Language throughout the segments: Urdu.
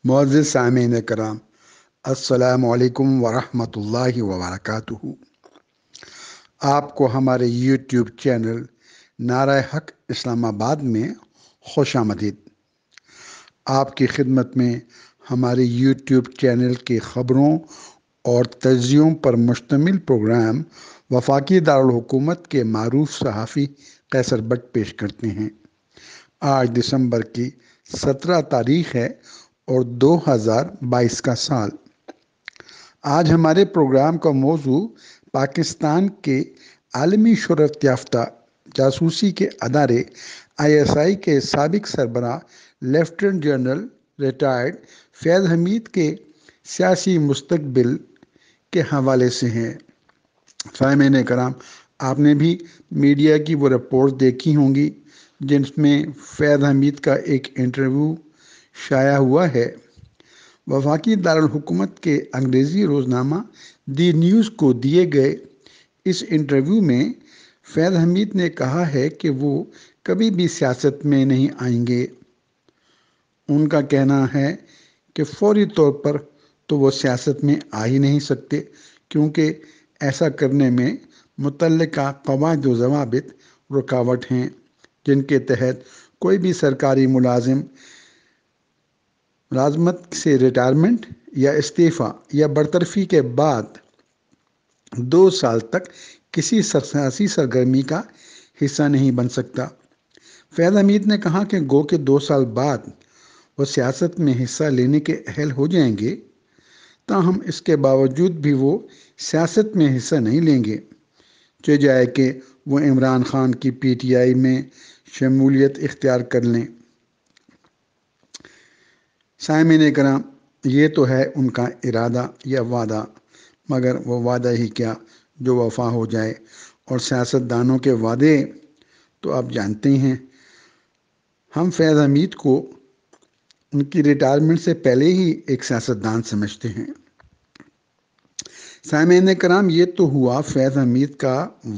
معزز سامعین کرام، السلام علیکم ورحمۃ اللہ وبرکاتہ۔ آپ کو ہمارے یوٹیوب چینل نعرہ حق اسلام آباد میں خوش آمدید۔ آپ کی خدمت میں ہمارے یوٹیوب چینل کی خبروں اور تجزیوں پر مشتمل پروگرام وفاقی دارالحکومت کے معروف صحافی قیصر بٹ پیش کرتے ہیں۔ آج دسمبر کی 17 تاریخ ہے اور 2022 کا سال۔ آج ہمارے پروگرام کا موضوع پاکستان کے عالمی شہرت یافتہ جاسوسی کے ادارے ISI کے سابق سربراہ لیفٹیننٹ جنرل ریٹائرڈ فیض حمید کے سیاسی مستقبل کے حوالے سے ہے۔ سامعین کرام، آپ نے بھی میڈیا کی وہ رپورٹ دیکھی ہوں گی جن میں فیض حمید کا ایک انٹرویو شائع ہوا ہے۔ وفاقی دارالحکومت کے انگریزی روزنامہ دی نیوز کو دیے گئے اس انٹرویو میں فیض حمید نے کہا ہے کہ وہ کبھی بھی سیاست میں نہیں آئیں گے۔ ان کا کہنا ہے کہ فوری طور پر تو وہ سیاست میں آ ہی نہیں سکتے، کیونکہ ایسا کرنے میں متعلقہ قواعد و ضوابط رکاوٹ ہیں، جن کے تحت کوئی بھی سرکاری ملازم ملازمت سے ریٹائرمنٹ یا استعفیٰ یا برطرفی کے بعد 2 سال تک کسی سیاسی سرگرمی کا حصہ نہیں بن سکتا۔ فیض حمید نے کہا کہ گو کہ 2 سال بعد وہ سیاست میں حصہ لینے کے اہل ہو جائیں گے، تاہم اس کے باوجود بھی وہ سیاست میں حصہ نہیں لیں گے، چاہے جائے کہ وہ عمران خان کی PTI میں شمولیت اختیار کر لیں۔ سامعین کرام، یہ تو ہے ان کا ارادہ یا وعدہ، مگر وہ وعدہ ہی کیا جو وفا ہو جائے، اور سیاست دانوں کے وعدے تو آپ جانتے ہیں۔ ہم فیض حمید کو ان کی ریٹائرمنٹ سے پہلے ہی ایک سیاستدان سمجھتے ہیں۔ سامعین کرام، یہ تو ہوا فیض حمید کا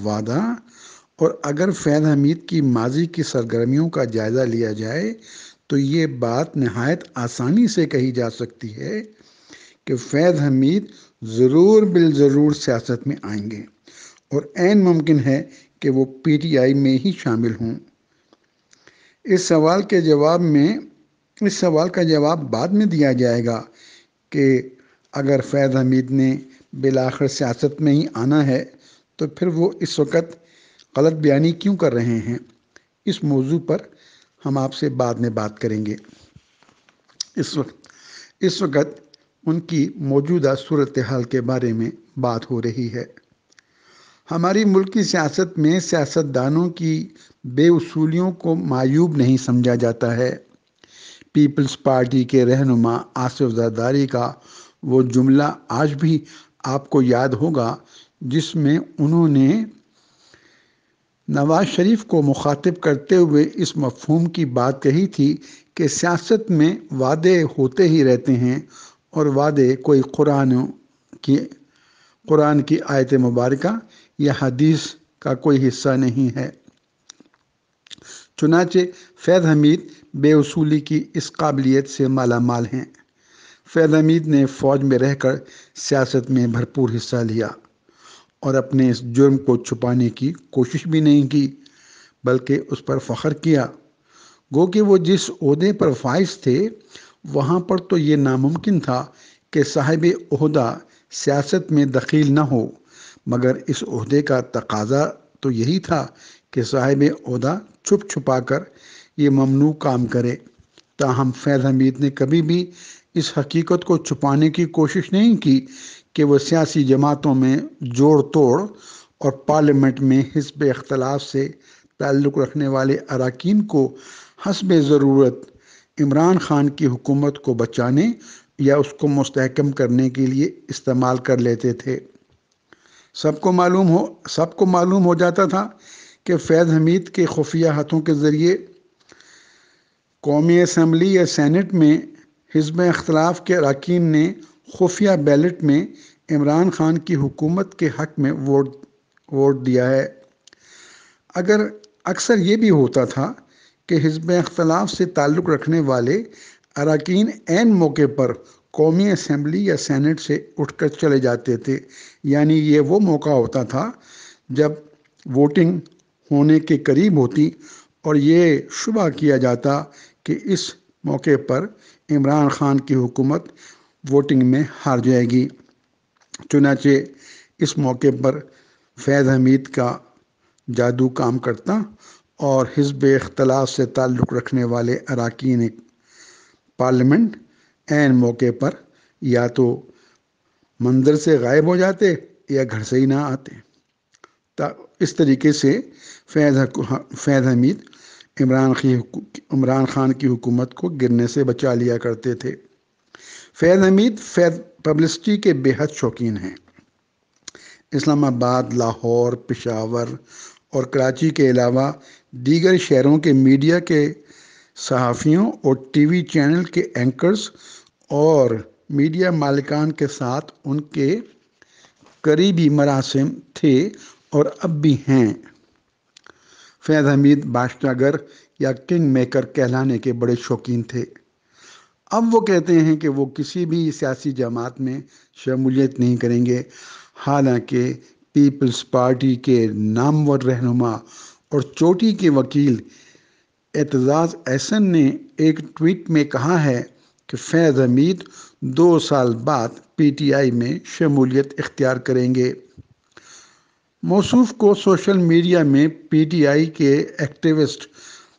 وعدہ، اور اگر فیض حمید کی ماضی کی سرگرمیوں کا جائزہ لیا جائے تو یہ بات نہایت آسانی سے کہی جا سکتی ہے کہ فیض حمید ضرور بالضرور سیاست میں آئیں گے، اور عین ممکن ہے کہ وہ PTI میں ہی شامل ہوں۔ اس سوال کا جواب بعد میں دیا جائے گا کہ اگر فیض حمید نے بالآخر سیاست میں ہی آنا ہے تو پھر وہ اس وقت غلط بیانی کیوں کر رہے ہیں۔ اس موضوع پر ہم آپ سے بعد میں بات کریں گے۔ اس وقت ان کی موجودہ صورتحال کے بارے میں بات ہو رہی ہے۔ ہماری ملکی سیاست میں سیاستدانوں کی بے اصولیوں کو معیوب نہیں سمجھا جاتا ہے۔ پیپلز پارٹی کے رہنما آصف زرداری کا وہ جملہ آج بھی آپ کو یاد ہوگا، جس میں انہوں نے نواز شریف کو مخاطب کرتے ہوئے اس مفہوم کی بات کہی تھی کہ سیاست میں وعدے ہوتے ہی رہتے ہیں، اور وعدے کوئی قرآن کی آیت مبارکہ یا حدیث کا کوئی حصہ نہیں ہے۔ چنانچہ فیض حمید بے اصولی کی اس قابلیت سے مالا مال ہیں۔ فیض حمید نے فوج میں رہ کر سیاست میں بھرپور حصہ لیا، اور اپنے اس جرم کو چھپانے کی کوشش بھی نہیں کی، بلکہ اس پر فخر کیا۔ گو کہ وہ جس عہدے پر فائز تھے، وہاں پر تو یہ ناممکن تھا کہ صاحب عہدہ سیاست میں دخیل نہ ہو، مگر اس عہدے کا تقاضا تو یہی تھا کہ صاحب عہدہ چھپ چھپا کر یہ ممنوع کام کرے۔ تاہم فیض حمید نے کبھی بھی اس حقیقت کو چھپانے کی کوشش نہیں کی کہ وہ سیاسی جماعتوں میں جوڑ توڑ اور پارلیمنٹ میں حزب اختلاف سے تعلق رکھنے والے اراکین کو حسب ضرورت عمران خان کی حکومت کو بچانے یا اس کو مستحکم کرنے کے لیے استعمال کر لیتے تھے۔ سب کو معلوم ہو جاتا تھا کہ فیض حمید کے خفیہ ہاتھوں کے ذریعے قومی اسمبلی یا سینٹ میں حزب اختلاف کے اراکین نے خفیہ بیلٹ میں عمران خان کی حکومت کے حق میں ووٹ دیا ہے۔ اکثر یہ بھی ہوتا تھا کہ حزب اختلاف سے تعلق رکھنے والے اراکین عین موقع پر قومی اسمبلی یا سینٹ سے اٹھ کر چلے جاتے تھے، یعنی یہ وہ موقع ہوتا تھا جب ووٹنگ ہونے کے قریب ہوتی اور یہ شبہ کیا جاتا کہ اس موقع پر عمران خان کی حکومت ووٹنگ میں ہار جائے گی۔ چنانچہ اس موقع پر فیض حمید کا جادو کام کرتا اور حزب اختلاف سے تعلق رکھنے والے اراکین پارلیمنٹ عین موقع پر یا تو منظر سے غائب ہو جاتے یا گھر سے ہی نہ آتے۔ اس طریقے سے فیض حمید عمران خان کی حکومت کو گرنے سے بچا لیا کرتے تھے۔ فیض حمید پبلسٹی کے بے حد شوقین ہیں۔ اسلام آباد، لاہور، پشاور اور کراچی کے علاوہ دیگر شہروں کے میڈیا کے صحافیوں اور ٹی وی چینل کے اینکرز اور میڈیا مالکان کے ساتھ ان کے قریبی مراسم تھے اور اب بھی ہیں۔ فیض حمید بادشاہ گر یا کنگ میکر کہلانے کے بڑے شوقین تھے۔ اب وہ کہتے ہیں کہ وہ کسی بھی سیاسی جماعت میں شمولیت نہیں کریں گے، حالانکہ پیپلز پارٹی کے نامور رہنما اور چوٹی کے وکیل اعتزاز احسن نے ایک ٹویٹ میں کہا ہے کہ فیض حمید 2 سال بعد پی ٹی آئی میں شمولیت اختیار کریں گے۔ موصوف کو سوشل میڈیا میں پی ٹی آئی کے ایکٹیوسٹ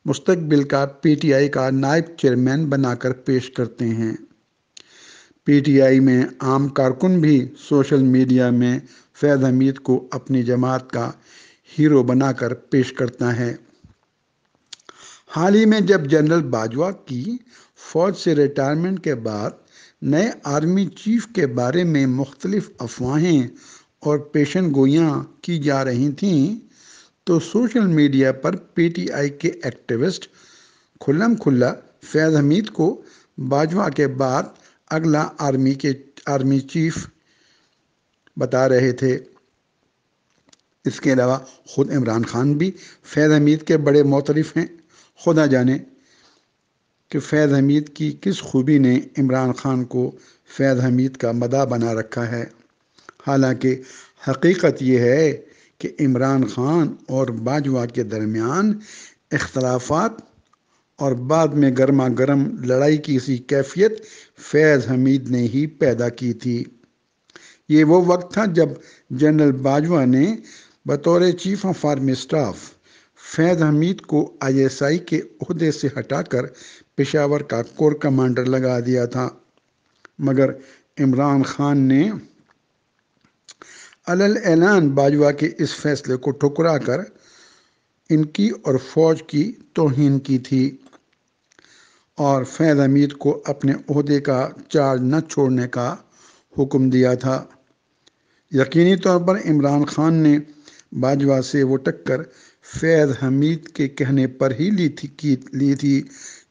مستقبل کا پی ٹی آئی کا نائب چیئرمین بنا کر پیش کرتے ہیں۔ پی ٹی آئی میں عام کارکن بھی سوشل میڈیا میں فیض حمید کو اپنی جماعت کا ہیرو بنا کر پیش کرتا ہے۔ حال ہی میں جب جنرل باجوہ کی فوج سے ریٹائرمنٹ کے بعد نئے آرمی چیف کے بارے میں مختلف افواہیں اور پیشن گوئیاں کی جا رہی تھیں تو social media per P T I کے ایکٹیوسٹ کھلم کھلا فیض حمید کو باجوہ کے بعد اگلا آرمی چیف بتا رہے تھے۔ اس کے علاوہ خود عمران خان بھی فیض حمید کے بڑے معترف ہیں۔ خدا جانے کہ فیض حمید کی کس خوبی نے عمران خان کو فیض حمید کا مداح بنا رکھا ہے۔ حالانکہ حقیقت یہ ہے کہ عمران خان اور باجوہ کے درمیان اختلافات اور بعد میں گرما گرم لڑائی کی سی کیفیت فیض حمید نے ہی پیدا کی تھی۔ یہ وہ وقت تھا جب جنرل باجوہ نے بطور چیف آف آرمی اسٹاف فیض حمید کو آئی ایس آئی کے عہدے سے ہٹا کر پشاور کا کور کمانڈر لگا دیا تھا، مگر عمران خان نے علل اعلان باجوہ کے اس فیصلے کو ٹھکرا کر ان کی اور فوج کی توہین کی تھی اور فیض حمید کو اپنے عہدے کا چارج نہ چھوڑنے کا حکم دیا تھا۔ یقینی طور پر عمران خان نے باجوہ سے وہ ٹکر فیض حمید کے کہنے پر ہی لی تھی،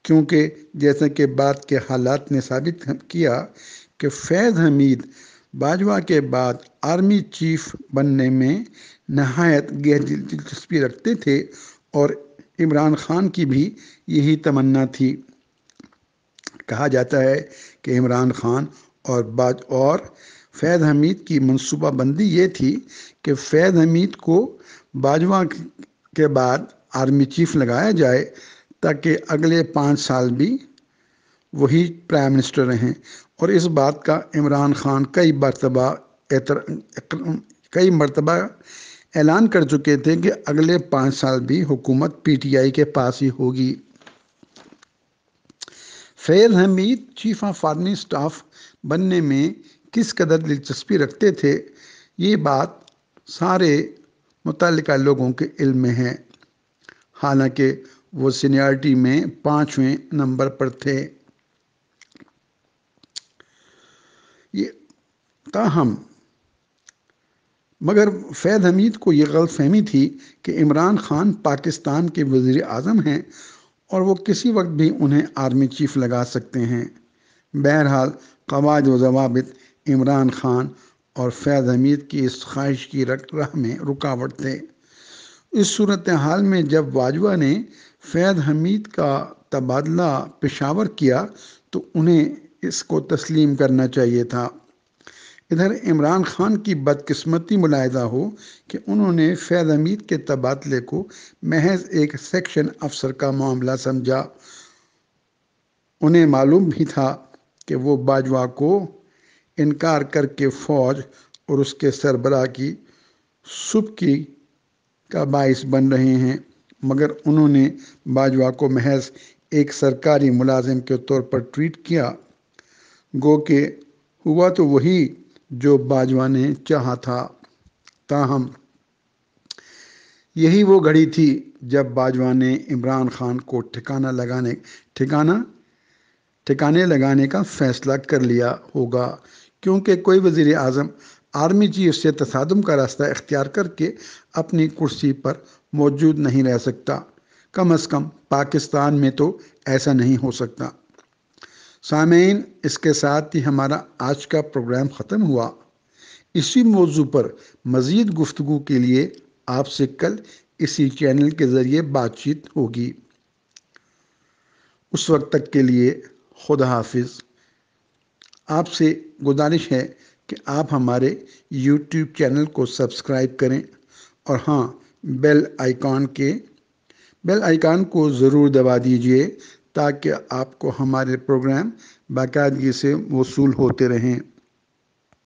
کیونکہ جیسا کہ بعد کے حالات نے ثابت کیا کہ فیض حمید باجوہ کے بعد آرمی چیف بننے میں نہایت گہری دلچسپی رکھتے تھے اور عمران خان کی بھی یہی تمنا تھی۔ کہا جاتا ہے کہ عمران خان اور فیض حمید کی منصوبہ بندی یہ تھی کہ فیض حمید کو باجوہ کے بعد آرمی چیف لگایا جائے تاکہ اگلے 5 سال بھی وہی پرائم منسٹر رہیں، اور اس بات کا عمران خان کئی مرتبہ اعلان کر چکے تھے کہ اگلے 5 سال بھی حکومت پی ٹی آئی کے پاس ہی ہوگی۔ فیض حمید چیف آف آرمی اسٹاف بننے میں کس قدر دلچسپی رکھتے تھے، یہ بات سارے متعلقہ لوگوں کے علم میں ہے، حالانکہ وہ سینیارٹی میں 5ویں نمبر پر تھے۔ تاہم مگر فیض حمید کو یہ غلط فہمی تھی کہ عمران خان پاکستان کے وزیر اعظم ہیں اور وہ کسی وقت بھی انہیں آرمی چیف لگا سکتے ہیں۔ بہرحال قواعد و ضوابط عمران خان اور فیض حمید کی اس خواہش کی راہ میں رکاوٹ تھے۔ اس صورتحال میں جب باجوہ نے فیض حمید کا تبادلہ پشاور کیا تو انہیں اس کو تسلیم کرنا چاہیے تھا۔ ادھر عمران خان کی بدقسمتی ملاحظہ ہو کہ انہوں نے فیض حمید کے تبادلے کو محض ایک سیکشن افسر کا معاملہ سمجھا۔ انہیں معلوم بھی تھا کہ وہ باجوہ کو انکار کر کے فوج اور اس کے سربراہ کی سبکی کا باعث بن رہے ہیں، مگر انہوں نے باجوہ کو محض ایک سرکاری ملازم کے طور پر ٹریٹ کیا۔ گو کہ ہوا تو وہی جو باجوہ نے چاہا تھا۔ تاہم یہی وہ گھڑی تھی جب باجوہ نے عمران خان کو ٹھکانے لگانے کا فیصلہ کر لیا ہوگا، کیونکہ کوئی وزیر اعظم آرمی چیف سے تصادم کا راستہ اختیار کر کے اپنی کرسی پر موجود نہیں رہ سکتا۔ کم از کم پاکستان میں تو ایسا نہیں ہو سکتا۔ سامعین، اس کے ساتھ ہی ہمارا آج کا پروگرام ختم ہوا۔ اسی موضوع پر مزید گفتگو کے لیے آپ سے کل اسی چینل کے ذریعے بات چیت ہوگی۔ اس وقت تک کے لیے خدا حافظ۔ آپ سے گزارش ہے کہ آپ ہمارے یوٹیوب چینل کو سبسکرائب کریں اور ہاں، بیل آئیکن کو ضرور دبا دیجئے تاکہ آپ کو ہمارے پروگرام باقاعدگی سے موصول ہوتے رہیں۔